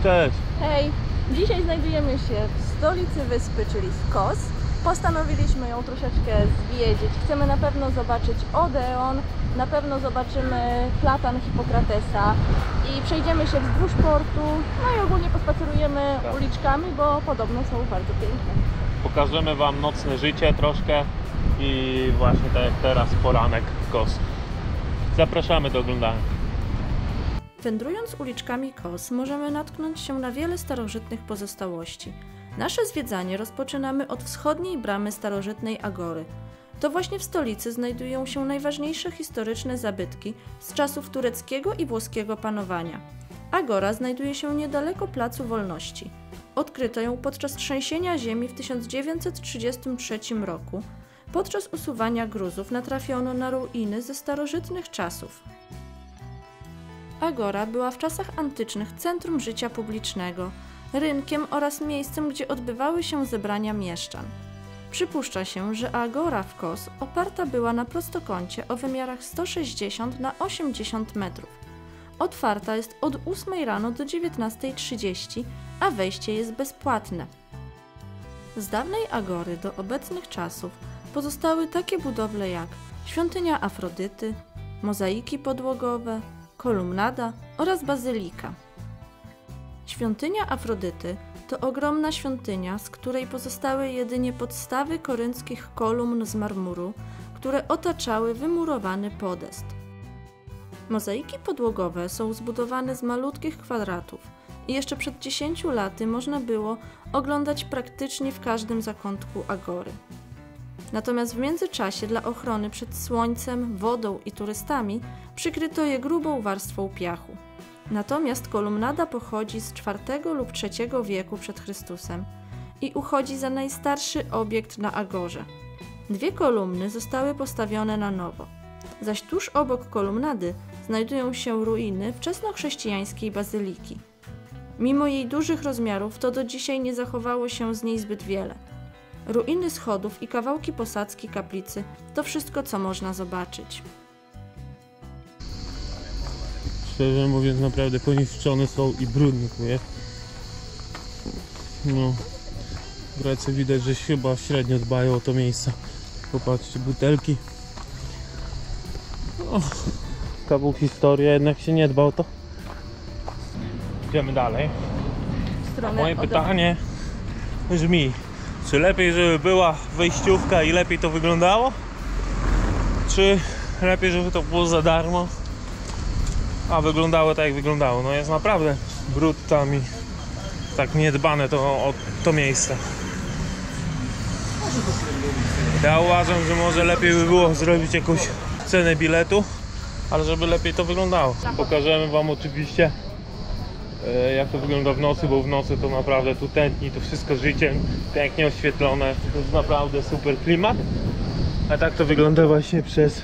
Cześć! Hej! Dzisiaj znajdujemy się w stolicy wyspy, czyli w Kos. Postanowiliśmy ją troszeczkę zwiedzić. Chcemy na pewno zobaczyć Odeon, na pewno zobaczymy platan Hipokratesa i przejdziemy się wzdłuż portu, no i ogólnie pospacerujemy uliczkami, bo podobno są bardzo piękne. Pokażemy Wam nocne życie troszkę i właśnie tak jak teraz poranek w Kos. Zapraszamy do oglądania. Wędrując uliczkami Kos możemy natknąć się na wiele starożytnych pozostałości. Nasze zwiedzanie rozpoczynamy od wschodniej bramy starożytnej Agory. To właśnie w stolicy znajdują się najważniejsze historyczne zabytki z czasów tureckiego i włoskiego panowania. Agora znajduje się niedaleko Placu Wolności. Odkryto ją podczas trzęsienia ziemi w 1933 roku. Podczas usuwania gruzów natrafiono na ruiny ze starożytnych czasów. Agora była w czasach antycznych centrum życia publicznego, rynkiem oraz miejscem, gdzie odbywały się zebrania mieszczan. Przypuszcza się, że Agora w Kos oparta była na prostokącie o wymiarach 160 na 80 metrów. Otwarta jest od 8 rano do 19:30, a wejście jest bezpłatne. Z dawnej Agory do obecnych czasów pozostały takie budowle jak świątynia Afrodyty, mozaiki podłogowe, kolumnada oraz bazylika. Świątynia Afrodyty to ogromna świątynia, z której pozostały jedynie podstawy korynckich kolumn z marmuru, które otaczały wymurowany podest. Mozaiki podłogowe są zbudowane z malutkich kwadratów i jeszcze przed 10 laty można było oglądać praktycznie w każdym zakątku Agory. Natomiast w międzyczasie dla ochrony przed słońcem, wodą i turystami przykryto je grubą warstwą piachu. Natomiast kolumnada pochodzi z IV lub III wieku przed Chrystusem i uchodzi za najstarszy obiekt na Agorze. Dwie kolumny zostały postawione na nowo, zaś tuż obok kolumnady znajdują się ruiny wczesnochrześcijańskiej bazyliki. Mimo jej dużych rozmiarów to do dzisiaj nie zachowało się z niej zbyt wiele. Ruiny schodów i kawałki posadzki kaplicy to wszystko, co można zobaczyć. Szczerze mówiąc, naprawdę poniszczone są i brudne tu jest. No, Grecy widać, że chyba średnio dbają o to miejsce. Popatrzcie, butelki. O, kawał historia, jednak się nie dba o to. Idziemy dalej. Moje pytanie brzmi, czy lepiej, żeby była wejściówka i lepiej to wyglądało? Czy lepiej, żeby to było za darmo, a wyglądało tak jak wyglądało? No jest naprawdę brud tam i tak niedbane o to miejsce. Ja uważam, że może lepiej by było zrobić jakąś cenę biletu, ale żeby lepiej to wyglądało. Pokażemy Wam oczywiście, jak to wygląda w nocy, bo w nocy to naprawdę tu tętni, to wszystko życiem, pięknie oświetlone, to jest naprawdę super klimat, a tak to wygląda właśnie przez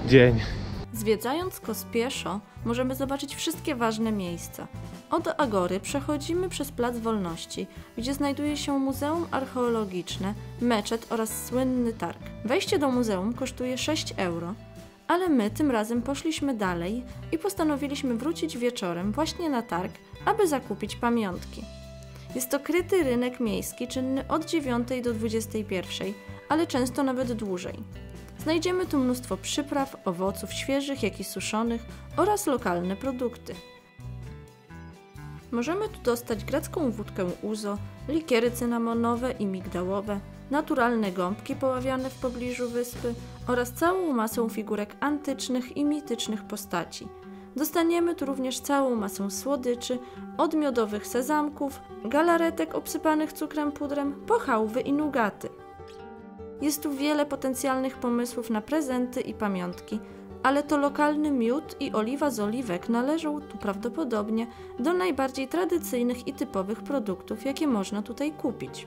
dzień. Zwiedzając Kos pieszo możemy zobaczyć wszystkie ważne miejsca. Od Agory przechodzimy przez Plac Wolności, gdzie znajduje się Muzeum Archeologiczne, meczet oraz słynny targ. Wejście do muzeum kosztuje 6 euro, ale my tym razem poszliśmy dalej i postanowiliśmy wrócić wieczorem właśnie na targ, aby zakupić pamiątki. Jest to kryty rynek miejski czynny od 9 do 21, ale często nawet dłużej. Znajdziemy tu mnóstwo przypraw, owoców świeżych, jak i suszonych oraz lokalne produkty. Możemy tu dostać grecką wódkę ouzo, likiery cynamonowe i migdałowe, naturalne gąbki poławiane w pobliżu wyspy oraz całą masę figurek antycznych i mitycznych postaci. Dostaniemy tu również całą masę słodyczy, od miodowych sezamków, galaretek obsypanych cukrem pudrem, po chałwy i nugaty. Jest tu wiele potencjalnych pomysłów na prezenty i pamiątki, ale to lokalny miód i oliwa z oliwek należą tu prawdopodobnie do najbardziej tradycyjnych i typowych produktów, jakie można tutaj kupić.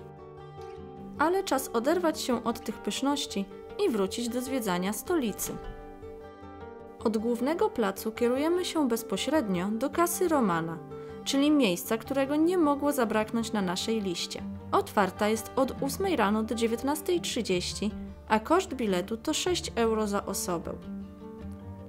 Ale czas oderwać się od tych pyszności i wrócić do zwiedzania stolicy. Od głównego placu kierujemy się bezpośrednio do Kasy Romana, czyli miejsca, którego nie mogło zabraknąć na naszej liście. Otwarta jest od 8 rano do 19:30, a koszt biletu to 6 euro za osobę.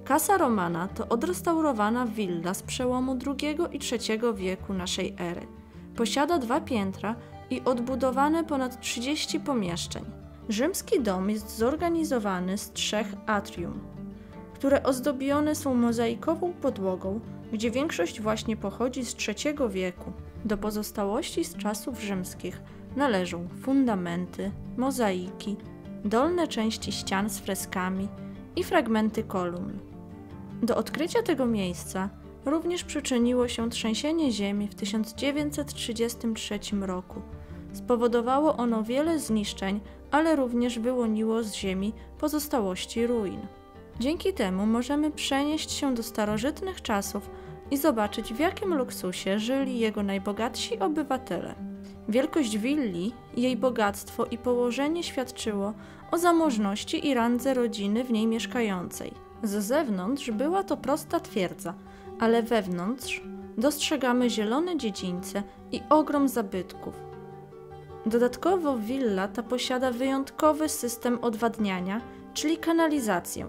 Casa Romana to odrestaurowana willa z przełomu II i III wieku naszej ery. Posiada 2 piętra i odbudowane ponad 30 pomieszczeń. Rzymski dom jest zorganizowany z 3 atrium, które ozdobione są mozaikową podłogą, gdzie większość właśnie pochodzi z III wieku. Do pozostałości z czasów rzymskich należą fundamenty, mozaiki, dolne części ścian z freskami i fragmenty kolumn. Do odkrycia tego miejsca również przyczyniło się trzęsienie ziemi w 1933 roku. Spowodowało ono wiele zniszczeń, ale również wyłoniło z ziemi pozostałości ruin. Dzięki temu możemy przenieść się do starożytnych czasów i zobaczyć, w jakim luksusie żyli jego najbogatsi obywatele. Wielkość willi, jej bogactwo i położenie świadczyło o zamożności i randze rodziny w niej mieszkającej. Z zewnątrz była to prosta twierdza, ale wewnątrz dostrzegamy zielone dziedzińce i ogrom zabytków. Dodatkowo willa ta posiada wyjątkowy system odwadniania, czyli kanalizację,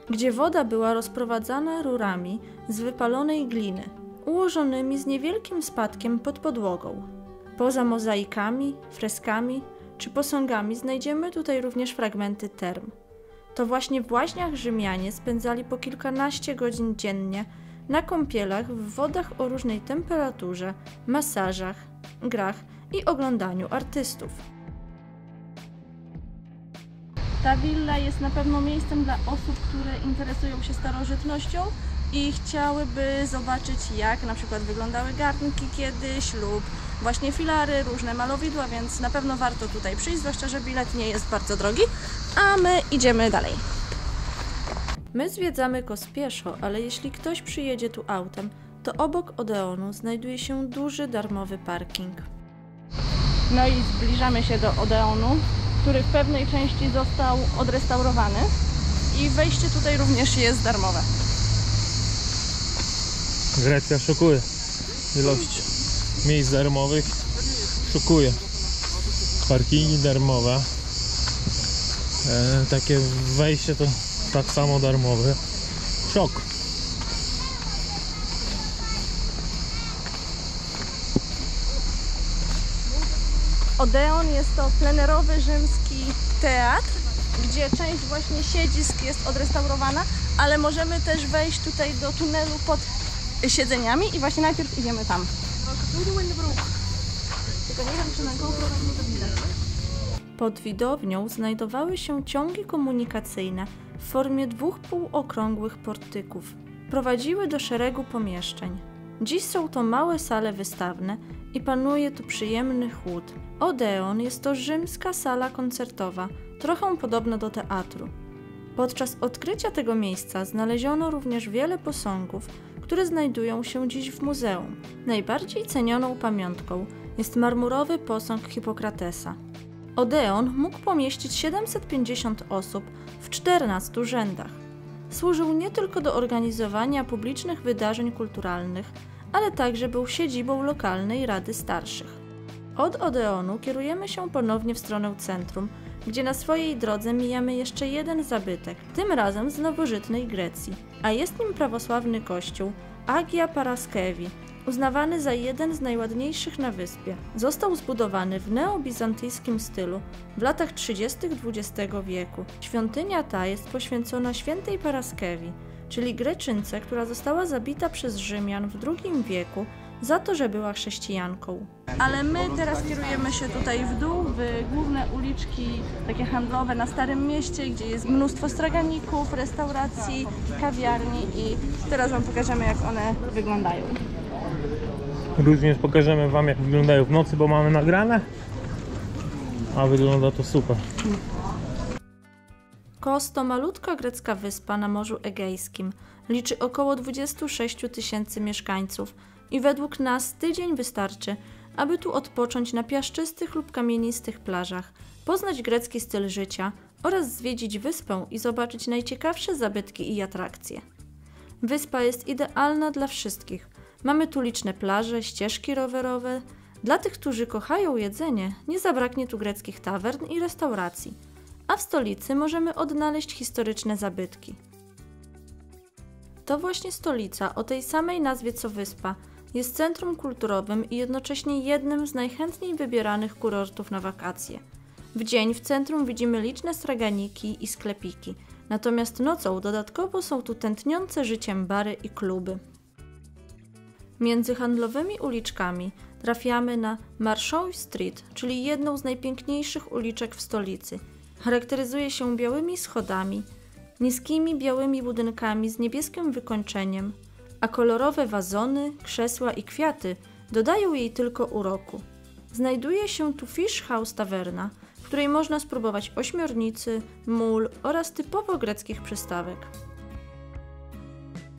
gdzie woda była rozprowadzana rurami z wypalonej gliny, ułożonymi z niewielkim spadkiem pod podłogą. Poza mozaikami, freskami czy posągami znajdziemy tutaj również fragmenty term. To właśnie w łaźniach Rzymianie spędzali po kilkanaście godzin dziennie na kąpielach w wodach o różnej temperaturze, masażach, grach i oglądaniu artystów. Ta willa jest na pewno miejscem dla osób, które interesują się starożytnością i chciałyby zobaczyć, jak na przykład wyglądały garnki kiedyś lub właśnie filary, różne malowidła, więc na pewno warto tutaj przyjść, zwłaszcza że bilet nie jest bardzo drogi, a my idziemy dalej. My zwiedzamy Kos pieszo, ale jeśli ktoś przyjedzie tu autem, to obok Odeonu znajduje się duży darmowy parking. No i zbliżamy się do Odeonu, który w pewnej części został odrestaurowany i wejście tutaj również jest darmowe. Grecja szokuje. Ilość miejsc darmowych szokuje. Parkingi darmowe. Takie wejście to tak samo darmowe. Szok. Odeon jest to plenerowy rzymski teatr, gdzie część właśnie siedzisk jest odrestaurowana, ale możemy też wejść tutaj do tunelu pod siedzeniami i właśnie najpierw idziemy tam. Tylko nie wiem, czy na GoPro będzie to widać. Pod widownią znajdowały się ciągi komunikacyjne w formie 2 półokrągłych portyków. Prowadziły do szeregu pomieszczeń. Dziś są to małe sale wystawne i panuje tu przyjemny chłód. Odeon jest to rzymska sala koncertowa, trochę podobna do teatru. Podczas odkrycia tego miejsca znaleziono również wiele posągów, które znajdują się dziś w muzeum. Najbardziej cenioną pamiątką jest marmurowy posąg Hipokratesa. Odeon mógł pomieścić 750 osób w 14 rzędach. Służył nie tylko do organizowania publicznych wydarzeń kulturalnych, ale także był siedzibą lokalnej Rady Starszych. Od Odeonu kierujemy się ponownie w stronę centrum, gdzie na swojej drodze mijamy jeszcze jeden zabytek, tym razem z nowożytnej Grecji, a jest nim prawosławny kościół Agia Paraskevi, uznawany za jeden z najładniejszych na wyspie. Został zbudowany w neobizantyjskim stylu w latach 30. XX wieku. Świątynia ta jest poświęcona świętej Paraskevi, czyli Greczynce, która została zabita przez Rzymian w II wieku za to, że była chrześcijanką. Ale my teraz kierujemy się tutaj w dół, w główne uliczki takie handlowe na Starym Mieście, gdzie jest mnóstwo straganików, restauracji, kawiarni i teraz Wam pokażemy, jak one wyglądają. Również pokażemy Wam, jak wyglądają w nocy, bo mamy nagrane, a wygląda to super. Kos to malutka grecka wyspa na Morzu Egejskim. Liczy około 26 000 mieszkańców i według nas tydzień wystarczy, aby tu odpocząć na piaszczystych lub kamienistych plażach, poznać grecki styl życia oraz zwiedzić wyspę i zobaczyć najciekawsze zabytki i atrakcje. Wyspa jest idealna dla wszystkich. Mamy tu liczne plaże, ścieżki rowerowe. Dla tych, którzy kochają jedzenie, nie zabraknie tu greckich tawern i restauracji. A w stolicy możemy odnaleźć historyczne zabytki. To właśnie stolica, o tej samej nazwie co wyspa, jest centrum kulturowym i jednocześnie jednym z najchętniej wybieranych kurortów na wakacje. W dzień w centrum widzimy liczne straganiki i sklepiki, natomiast nocą dodatkowo są tu tętniące życiem bary i kluby. Między handlowymi uliczkami trafiamy na Marchand Street, czyli jedną z najpiękniejszych uliczek w stolicy. Charakteryzuje się białymi schodami, niskimi białymi budynkami z niebieskim wykończeniem, a kolorowe wazony, krzesła i kwiaty dodają jej tylko uroku. Znajduje się tu Fish House Taverna, w której można spróbować ośmiornicy, mól oraz typowo greckich przystawek.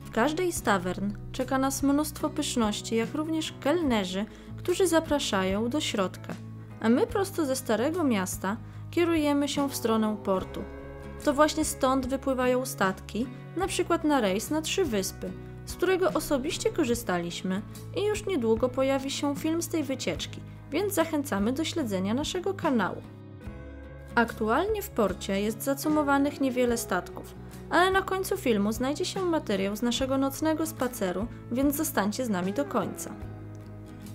W każdej z tawern czeka nas mnóstwo pyszności, jak również kelnerzy, którzy zapraszają do środka, a my prosto ze Starego Miasta kierujemy się w stronę portu. To właśnie stąd wypływają statki, na przykład na rejs na 3 wyspy, z którego osobiście korzystaliśmy i już niedługo pojawi się film z tej wycieczki, więc zachęcamy do śledzenia naszego kanału. Aktualnie w porcie jest zacumowanych niewiele statków, ale na końcu filmu znajdzie się materiał z naszego nocnego spaceru, więc zostańcie z nami do końca.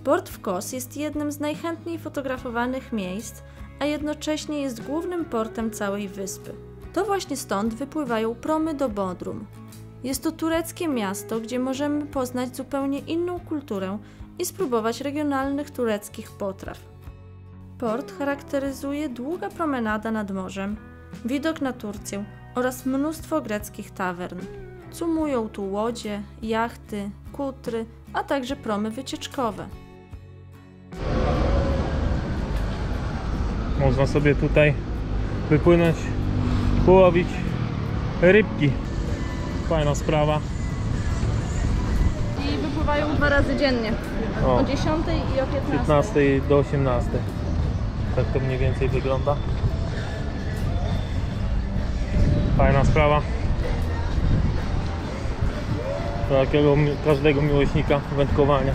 Port w Kos jest jednym z najchętniej fotografowanych miejsc, a jednocześnie jest głównym portem całej wyspy. To właśnie stąd wypływają promy do Bodrum. Jest to tureckie miasto, gdzie możemy poznać zupełnie inną kulturę i spróbować regionalnych tureckich potraw. Port charakteryzuje długa promenada nad morzem, widok na Turcję oraz mnóstwo greckich tawern. Cumują tu łodzie, jachty, kutry, a także promy wycieczkowe. Można sobie tutaj wypłynąć, połowić rybki. Fajna sprawa. I wypływają 2 razy dziennie. O 10 i o 15. 15 do 18. Tak to mniej więcej wygląda. Fajna sprawa. Dla każdego miłośnika wędkowania.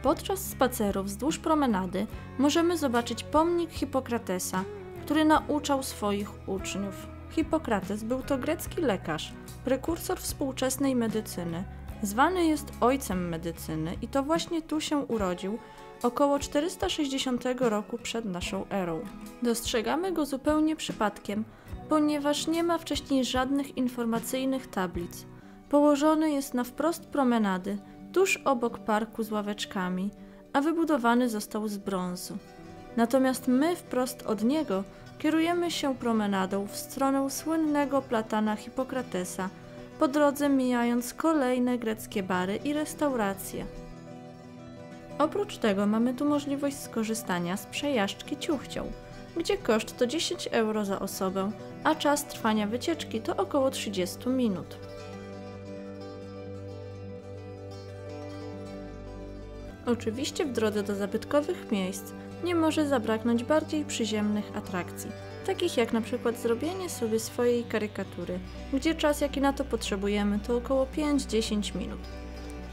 Podczas spaceru wzdłuż promenady możemy zobaczyć pomnik Hipokratesa, który nauczał swoich uczniów. Hipokrates był to grecki lekarz, prekursor współczesnej medycyny. Zwany jest ojcem medycyny i to właśnie tu się urodził, około 460 roku przed naszą erą. Dostrzegamy go zupełnie przypadkiem, ponieważ nie ma wcześniej żadnych informacyjnych tablic. Położony jest na wprost promenady, tuż obok parku z ławeczkami, a wybudowany został z brązu. Natomiast my wprost od niego kierujemy się promenadą w stronę słynnego platana Hipokratesa, po drodze mijając kolejne greckie bary i restauracje. Oprócz tego mamy tu możliwość skorzystania z przejażdżki ciuchcią, gdzie koszt to 10 euro za osobę, a czas trwania wycieczki to około 30 minut. Oczywiście w drodze do zabytkowych miejsc nie może zabraknąć bardziej przyziemnych atrakcji, takich jak na przykład zrobienie sobie swojej karykatury, gdzie czas jaki na to potrzebujemy to około 5-10 minut.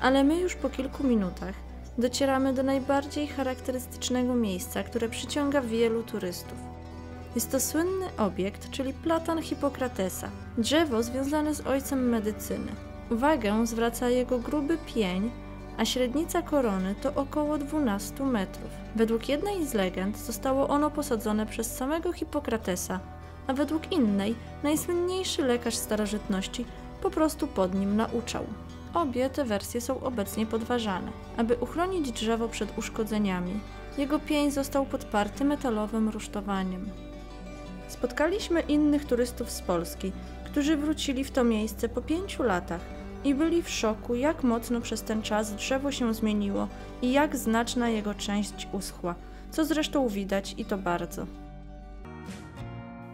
Ale my już po kilku minutach docieramy do najbardziej charakterystycznego miejsca, które przyciąga wielu turystów. Jest to słynny obiekt, czyli platan Hipokratesa, drzewo związane z ojcem medycyny. Uwagę zwraca jego gruby pień, a średnica korony to około 12 metrów. Według jednej z legend zostało ono posadzone przez samego Hipokratesa, a według innej najsłynniejszy lekarz starożytności po prostu pod nim nauczał. Obie te wersje są obecnie podważane. Aby uchronić drzewo przed uszkodzeniami, jego pień został podparty metalowym rusztowaniem. Spotkaliśmy innych turystów z Polski, którzy wrócili w to miejsce po 5 latach i byli w szoku, jak mocno przez ten czas drzewo się zmieniło i jak znaczna jego część uschła, co zresztą widać i to bardzo.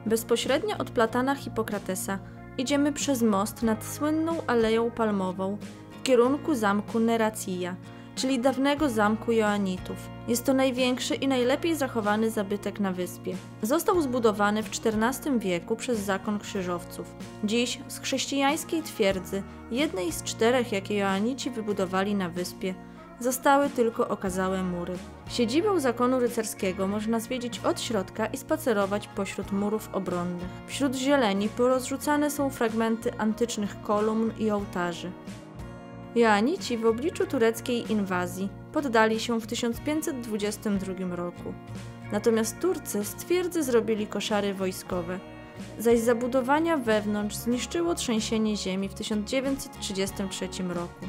Bezpośrednio od platana Hipokratesa idziemy przez most nad słynną Aleją Palmową w kierunku zamku Neracija, czyli dawnego zamku Joanitów. Jest to największy i najlepiej zachowany zabytek na wyspie. Został zbudowany w XIV wieku przez zakon krzyżowców. Dziś z chrześcijańskiej twierdzy, jednej z 4, jakie Joanici wybudowali na wyspie, zostały tylko okazałe mury. Siedzibę zakonu rycerskiego można zwiedzić od środka i spacerować pośród murów obronnych. Wśród zieleni porozrzucane są fragmenty antycznych kolumn i ołtarzy. Joanici w obliczu tureckiej inwazji poddali się w 1522 roku. Natomiast Turcy z twierdzy zrobili koszary wojskowe, zaś zabudowania wewnątrz zniszczyło trzęsienie ziemi w 1933 roku.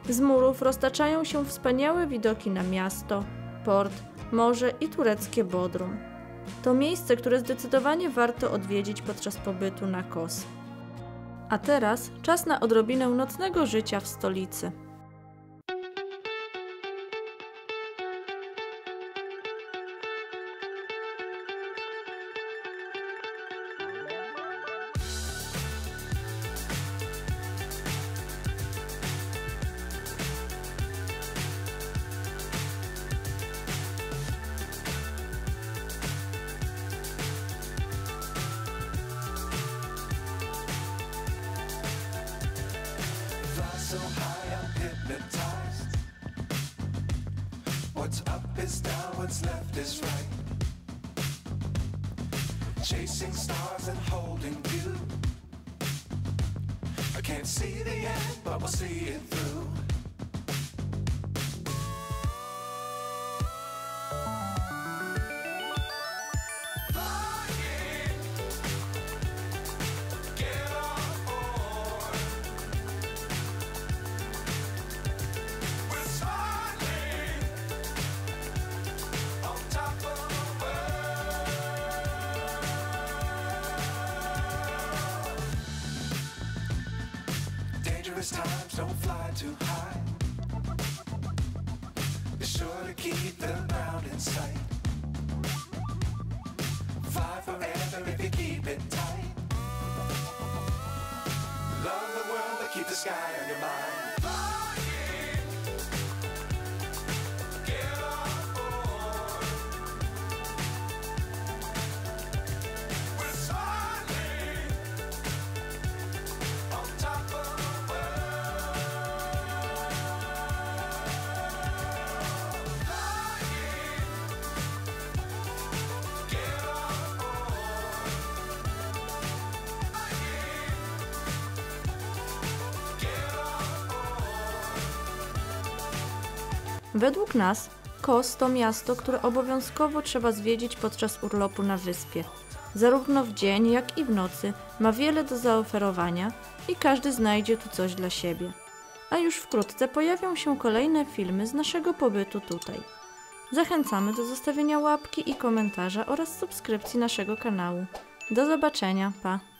Z murów roztaczają się wspaniałe widoki na miasto, port, morze i tureckie Bodrum. To miejsce, które zdecydowanie warto odwiedzić podczas pobytu na Kos. A teraz czas na odrobinę nocnego życia w stolicy. So high I'm hypnotized. What's up is down, what's left is right. Chasing stars and holding you. I can't see the end, but we'll see it through. Dangerous times, don't fly too high. Be sure to keep the ground in sight. Fly forever if you keep it tight. Love the world, but keep the sky on your mind. Według nas Kos to miasto, które obowiązkowo trzeba zwiedzić podczas urlopu na wyspie. Zarówno w dzień, jak i w nocy ma wiele do zaoferowania i każdy znajdzie tu coś dla siebie. A już wkrótce pojawią się kolejne filmy z naszego pobytu tutaj. Zachęcamy do zostawienia łapki i komentarza oraz subskrypcji naszego kanału. Do zobaczenia, pa!